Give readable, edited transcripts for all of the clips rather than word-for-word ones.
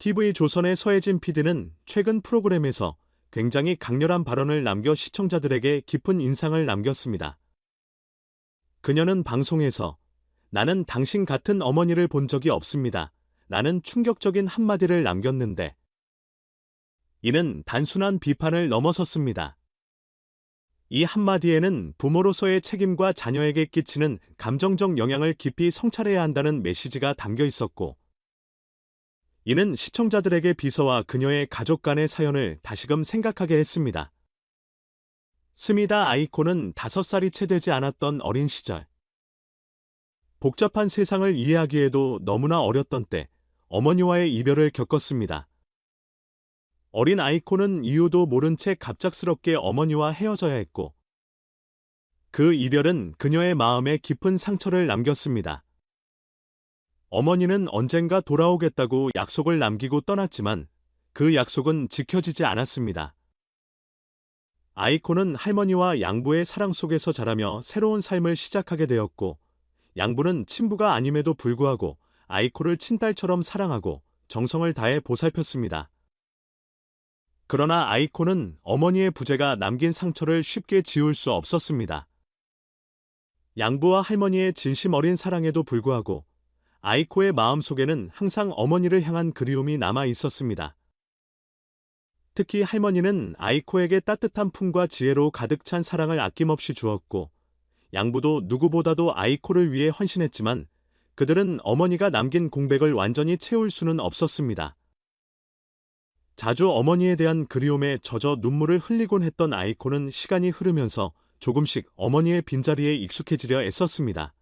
TV조선의 서혜진 PD는 최근 프로그램에서 굉장히 강렬한 발언을 남겨 시청자들에게 깊은 인상을 남겼습니다. 그녀는 방송에서 "나는 당신 같은 어머니를 본 적이 없습니다. 라는 충격적인 한마디를 남겼는데 이는 단순한 비판을 넘어섰습니다. 이 한마디에는 부모로서의 책임과 자녀에게 끼치는 감정적 영향을 깊이 성찰해야 한다는 메시지가 담겨 있었고, 이는 시청자들에게 비서와 그녀의 가족 간의 사연을 다시금 생각하게 했습니다. 스미다 아이코는 5살이 채 되지 않았던 어린 시절, 복잡한 세상을 이해하기에도 너무나 어렸던 때 어머니와의 이별을 겪었습니다. 어린 아이코는 이유도 모른 채 갑작스럽게 어머니와 헤어져야 했고, 그 이별은 그녀의 마음에 깊은 상처를 남겼습니다. 어머니는 언젠가 돌아오겠다고 약속을 남기고 떠났지만 그 약속은 지켜지지 않았습니다. 아이코는 할머니와 양부의 사랑 속에서 자라며 새로운 삶을 시작하게 되었고, 양부는 친부가 아님에도 불구하고 아이코를 친딸처럼 사랑하고 정성을 다해 보살폈습니다. 그러나 아이코는 어머니의 부재가 남긴 상처를 쉽게 지울 수 없었습니다. 양부와 할머니의 진심 어린 사랑에도 불구하고 아이코의 마음속에는 항상 어머니를 향한 그리움이 남아 있었습니다. 특히 할머니는 아이코에게 따뜻한 품과 지혜로 가득 찬 사랑을 아낌없이 주었고, 양부도 누구보다도 아이코를 위해 헌신했지만 그들은 어머니가 남긴 공백을 완전히 채울 수는 없었습니다. 자주 어머니에 대한 그리움에 젖어 눈물을 흘리곤 했던 아이코는 시간이 흐르면서 조금씩 어머니의 빈자리에 익숙해지려 애썼습니다.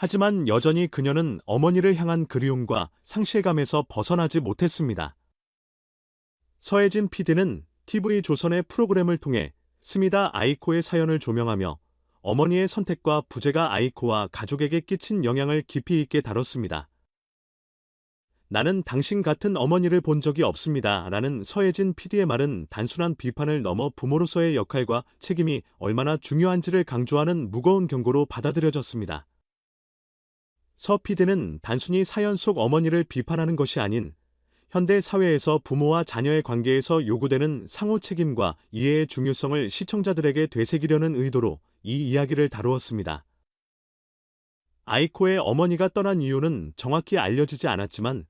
하지만 여전히 그녀는 어머니를 향한 그리움과 상실감에서 벗어나지 못했습니다. 서혜진 PD는 TV조선의 프로그램을 통해 스미다 아이코의 사연을 조명하며 어머니의 선택과 부재가 아이코와 가족에게 끼친 영향을 깊이 있게 다뤘습니다. "나는 당신 같은 어머니를 본 적이 없습니다. 라는 서혜진 PD의 말은 단순한 비판을 넘어 부모로서의 역할과 책임이 얼마나 중요한지를 강조하는 무거운 경고로 받아들여졌습니다. 서 PD는 단순히 사연 속 어머니를 비판하는 것이 아닌 현대 사회에서 부모와 자녀의 관계에서 요구되는 상호 책임과 이해의 중요성을 시청자들에게 되새기려는 의도로 이 이야기를 다루었습니다. 아이코의 어머니가 떠난 이유는 정확히 알려지지 않았지만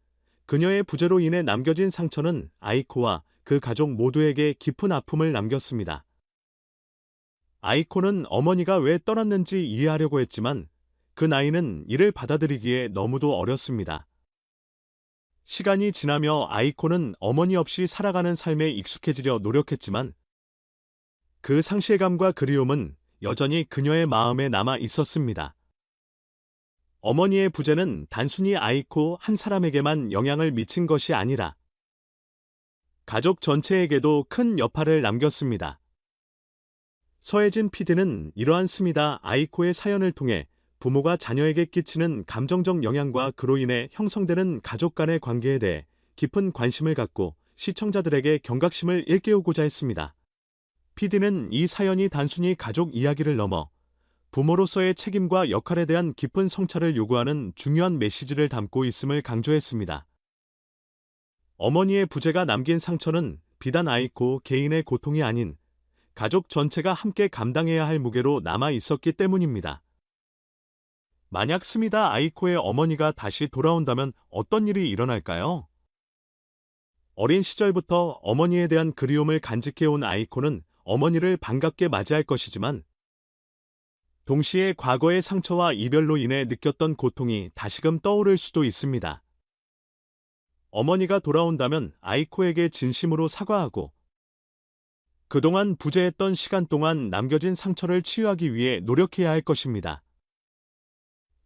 그녀의 부재로 인해 남겨진 상처는 아이코와 그 가족 모두에게 깊은 아픔을 남겼습니다. 아이코는 어머니가 왜 떠났는지 이해하려고 했지만 그 나이는 이를 받아들이기에 너무도 어렸습니다. 시간이 지나며 아이코는 어머니 없이 살아가는 삶에 익숙해지려 노력했지만 그 상실감과 그리움은 여전히 그녀의 마음에 남아 있었습니다. 어머니의 부재는 단순히 아이코 한 사람에게만 영향을 미친 것이 아니라 가족 전체에게도 큰 여파를 남겼습니다. 서혜진 PD는 이러한 스미다 아이코의 사연을 통해 부모가 자녀에게 끼치는 감정적 영향과 그로 인해 형성되는 가족 간의 관계에 대해 깊은 관심을 갖고 시청자들에게 경각심을 일깨우고자 했습니다. PD는 이 사연이 단순히 가족 이야기를 넘어 부모로서의 책임과 역할에 대한 깊은 성찰을 요구하는 중요한 메시지를 담고 있음을 강조했습니다. 어머니의 부재가 남긴 상처는 비단 아이코 개인의 고통이 아닌 가족 전체가 함께 감당해야 할 무게로 남아 있었기 때문입니다. 만약 스미다 아이코의 어머니가 다시 돌아온다면 어떤 일이 일어날까요? 어린 시절부터 어머니에 대한 그리움을 간직해온 아이코는 어머니를 반갑게 맞이할 것이지만 동시에 과거의 상처와 이별로 인해 느꼈던 고통이 다시금 떠오를 수도 있습니다. 어머니가 돌아온다면 아이코에게 진심으로 사과하고 그동안 부재했던 시간 동안 남겨진 상처를 치유하기 위해 노력해야 할 것입니다.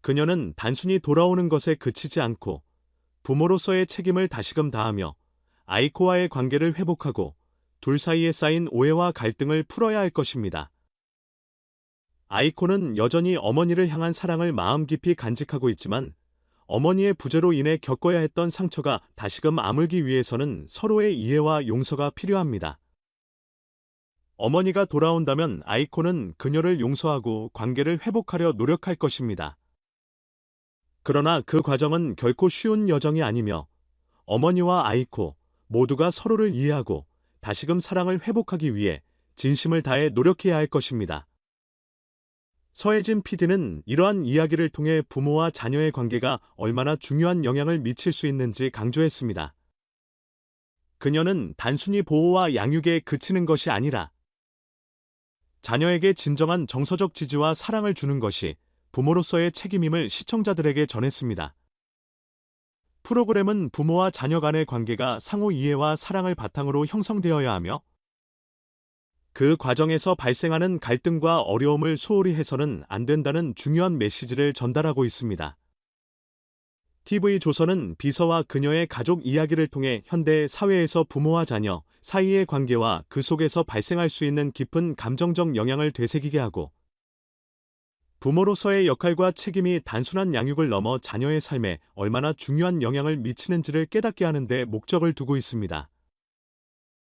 그녀는 단순히 돌아오는 것에 그치지 않고 부모로서의 책임을 다시금 다하며 아이코와의 관계를 회복하고 둘 사이에 쌓인 오해와 갈등을 풀어야 할 것입니다. 아이코는 여전히 어머니를 향한 사랑을 마음 깊이 간직하고 있지만 어머니의 부재로 인해 겪어야 했던 상처가 다시금 아물기 위해서는 서로의 이해와 용서가 필요합니다. 어머니가 돌아온다면 아이코는 그녀를 용서하고 관계를 회복하려 노력할 것입니다. 그러나 그 과정은 결코 쉬운 여정이 아니며 어머니와 아이코 모두가 서로를 이해하고 다시금 사랑을 회복하기 위해 진심을 다해 노력해야 할 것입니다. 서혜진 PD는 이러한 이야기를 통해 부모와 자녀의 관계가 얼마나 중요한 영향을 미칠 수 있는지 강조했습니다. 그녀는 단순히 보호와 양육에 그치는 것이 아니라 자녀에게 진정한 정서적 지지와 사랑을 주는 것이 부모로서의 책임임을 시청자들에게 전했습니다. 프로그램은 부모와 자녀 간의 관계가 상호 이해와 사랑을 바탕으로 형성되어야 하며 그 과정에서 발생하는 갈등과 어려움을 소홀히 해서는 안 된다는 중요한 메시지를 전달하고 있습니다. TV조선은 비서와 그녀의 가족 이야기를 통해 현대 사회에서 부모와 자녀 사이의 관계와 그 속에서 발생할 수 있는 깊은 감정적 영향을 되새기게 하고 부모로서의 역할과 책임이 단순한 양육을 넘어 자녀의 삶에 얼마나 중요한 영향을 미치는지를 깨닫게 하는 데 목적을 두고 있습니다.